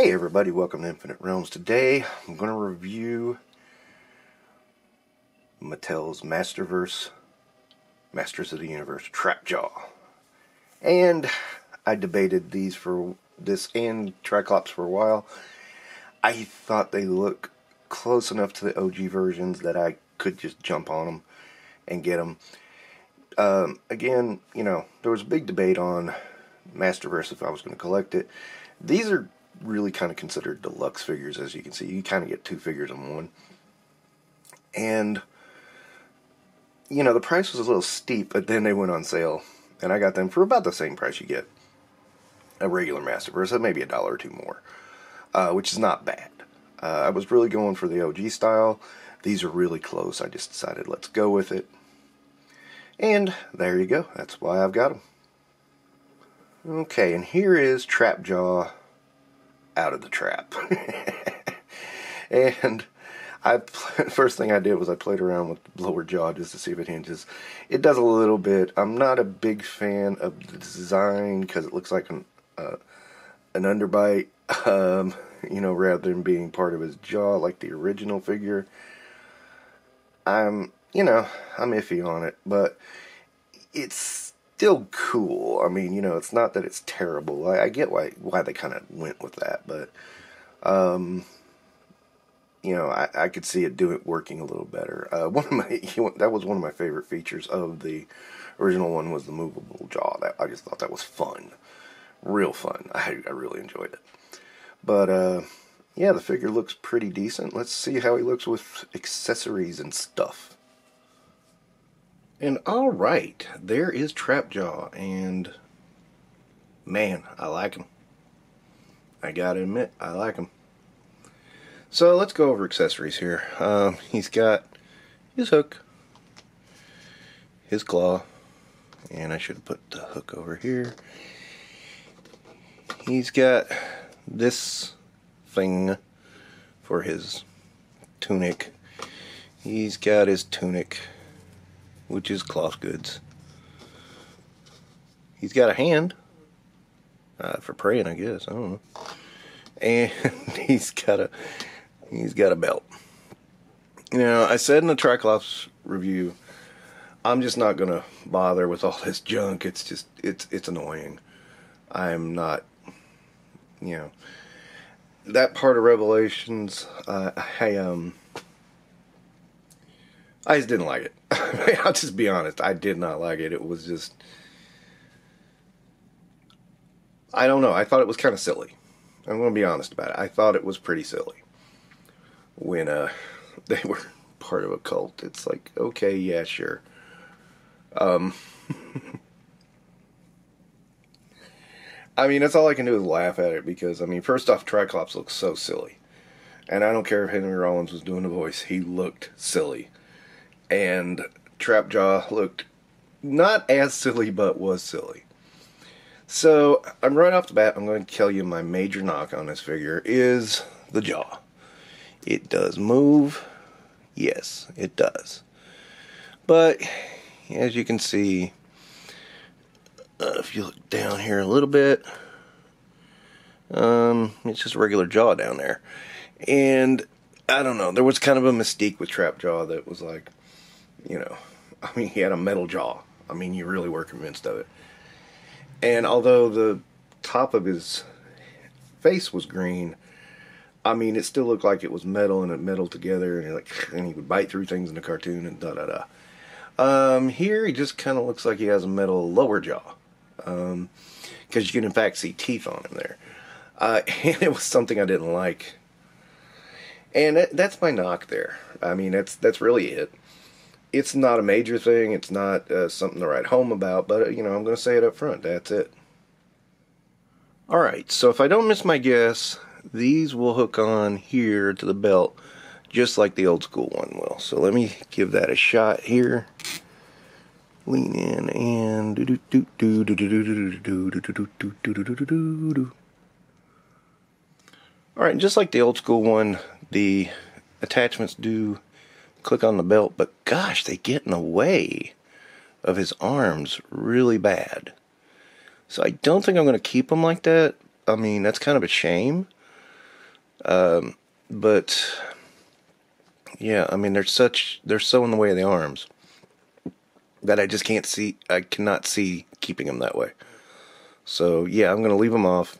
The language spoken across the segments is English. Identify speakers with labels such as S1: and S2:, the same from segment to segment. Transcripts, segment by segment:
S1: Hey everybody, welcome to Infinite Realms. Today I'm going to review Mattel's Masterverse, Masters of the Universe Trap Jaw. And I debated this and Triclops for a while. I thought they look close enough to the OG versions that I could just jump on them and get them. Again, there was a big debate on Masterverse if I was going to collect it. These are really kind of considered deluxe figures, as you can see. You kind of get two figures in one. And, the price was a little steep, but then they went on sale. And I got them for about the same price you get a regular Masterverse, maybe $1 or $2 more, which is not bad. I was really going for the OG style. These are really close. I just decided let's go with it. And there you go. That's why I've got them. Okay, and here is Trap Jaw out of the trap. And first thing I did was I played around with the lower jaw just to see if it hinges. It does a little bit. I'm not a big fan of the design because it looks like an underbite, rather than being part of his jaw like the original figure. I'm iffy on it, but it's still cool. I mean, it's not that it's terrible. I get why they kind of went with that, but I could see it working a little better. That was one of my favorite features of the original one, was the movable jaw. I just thought that was fun, real fun. I really enjoyed it. But yeah, the figure looks pretty decent. Let's see how he looks with accessories and stuff. And alright, there is Trap Jaw, and man, I like him. I gotta admit, I like him. So let's go over accessories here. He's got his hook, his claw, and I should have put the hook over here. He's got this thing for his tunic. He's got his tunic, which is cloth goods. He's got a hand for praying, I guess. I don't know. And he's got a belt. I said in the Triclops review, I'm just not gonna bother with all this junk. It's just it's annoying. I'm not, that part of Revelations. I just didn't like it. I'll just be honest. I did not like it. It was just, I don't know. I thought it was kind of silly. I'm going to be honest about it. I thought it was pretty silly when they were part of a cult. It's like, okay, yeah, sure. That's all I can do is laugh at it because, first off, Triclops looks so silly. And I don't care if Henry Rollins was doing the voice. He looked silly. And Trap Jaw looked not as silly, but was silly. So, right off the bat, I'm going to tell you my major knock on this figure is the jaw. It does move. Yes, it does. But, as you can see, if you look down here a little bit, it's just a regular jaw down there. And, I don't know, there was kind of a mystique with Trap Jaw that was like, he had a metal jaw. You really were convinced of it. And although the top of his face was green, it still looked like it was metal, and it metal together, and he would bite through things in the cartoon and da-da-da. Here he just kind of looks like he has a metal lower jaw. Because you can in fact see teeth on him there. And it was something I didn't like. And that's my knock there. That's really it. It's not a major thing. It's not something to write home about, but, I'm going to say it up front. That's it. Alright, so if I don't miss my guess, these will hook on here to the belt, just like the old school one will. So let me give that a shot here. Lean in and Alright, just like the old school one, the attachments do click on the belt, but gosh, they get in the way of his arms really bad. So I don't think I'm going to keep them like that. That's kind of a shame. But yeah, I mean, they're so in the way of the arms that I cannot see keeping them that way. So yeah, I'm gonna leave them off,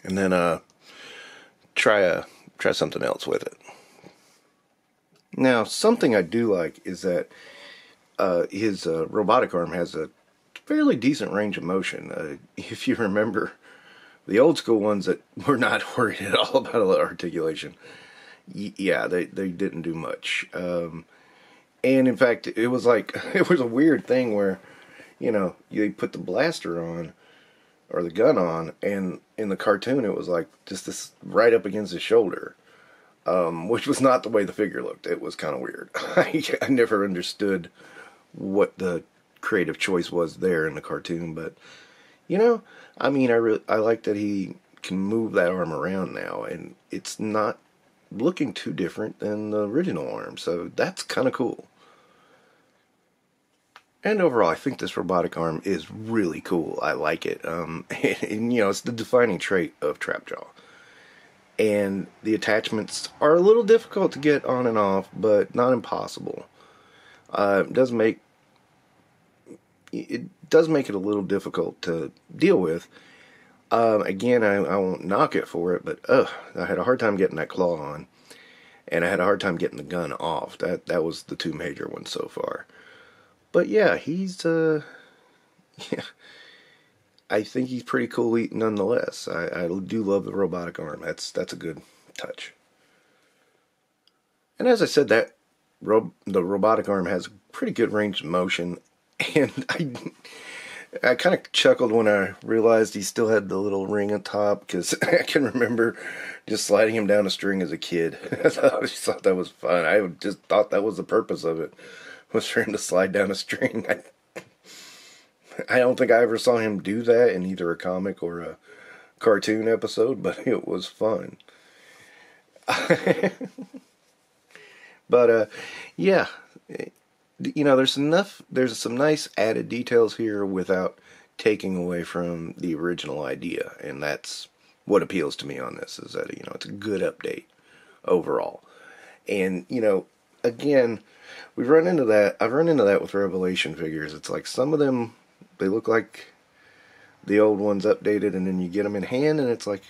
S1: and then try something else with it. Now, something I do like is that his robotic arm has a fairly decent range of motion. If you remember the old school ones that were not worried at all about articulation, yeah, they didn't do much. And in fact, it was like, it was a weird thing where, you put the blaster on, or the gun on, and in the cartoon it was like just this right up against his shoulder, which was not the way the figure looked. It was kind of weird. I never understood what the creative choice was there in the cartoon, but I mean, I like that he can move that arm around now, and it's not looking too different than the original arm, so that's kind of cool. And overall, I think this robotic arm is really cool. I like it. And it's the defining trait of Trap Jaw. And the attachments are a little difficult to get on and off, but not impossible. It does make it a little difficult to deal with. Again, I won't knock it for it, but I had a hard time getting that claw on, and I had a hard time getting the gun off. That was the two major ones so far. But yeah, he's yeah, I think he's pretty cool nonetheless. I do love the robotic arm. That's a good touch. And as I said, the robotic arm has a pretty good range of motion, and I kind of chuckled when I realized he still had the little ring on top, because I can remember just sliding him down a string as a kid. I just thought that was fun. I just thought that was the purpose of it, was for him to slide down a string. I don't think I ever saw him do that in either a comic or a cartoon episode, but it was fun. But yeah, there's some nice added details here without taking away from the original idea, and that's what appeals to me on this, is that it's a good update overall. And again, I've run into that with Revelation figures. It's like some of them, they look like the old ones updated, and then you get them in hand, and it's like,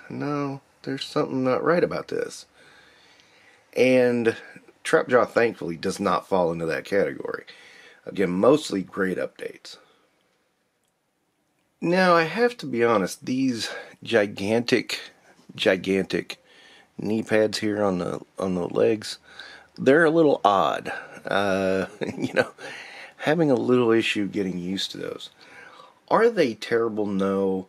S1: no, there's something not right about this. And Trap Jaw, thankfully, does not fall into that category. Again, mostly great updates. Now, I have to be honest, these gigantic knee pads here on the legs, they're a little odd. Having a little issue getting used to those. Are they terrible? No.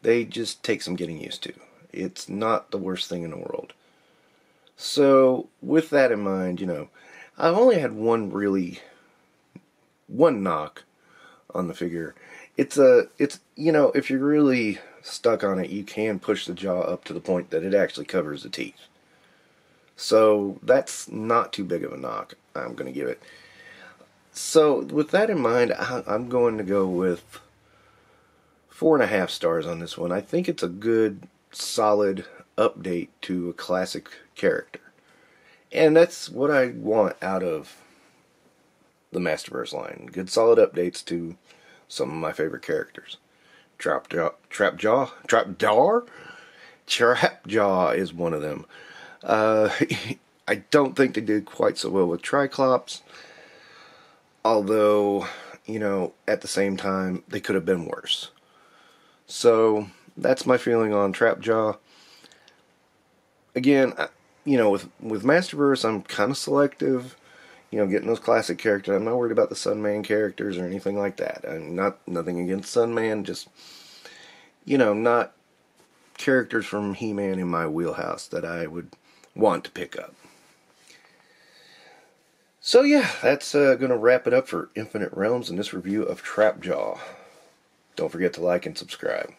S1: They just take some getting used to. It's not the worst thing in the world. So, with that in mind, I've only had one knock on the figure. It's if you're really stuck on it, you can push the jaw up to the point that it actually covers the teeth. So that's not too big of a knock, I'm going to give it. So with that in mind, I'm going to go with 4.5 stars on this one. I think it's a good, solid update to a classic character. And that's what I want out of the Masterverse line. Good, solid updates to some of my favorite characters. Trap Jaw is one of them. I don't think they did quite so well with Triclops, although, at the same time, they could have been worse. So, that's my feeling on Trap Jaw. Again, with Masterverse, I'm kind of selective, getting those classic characters. I'm not worried about the Sunman characters or anything like that. Nothing against Sunman, just, not characters from He-Man in my wheelhouse that I would want to pick up. So yeah, that's going to wrap it up for Infinite Realms in this review of Trap Jaw. Don't forget to like and subscribe.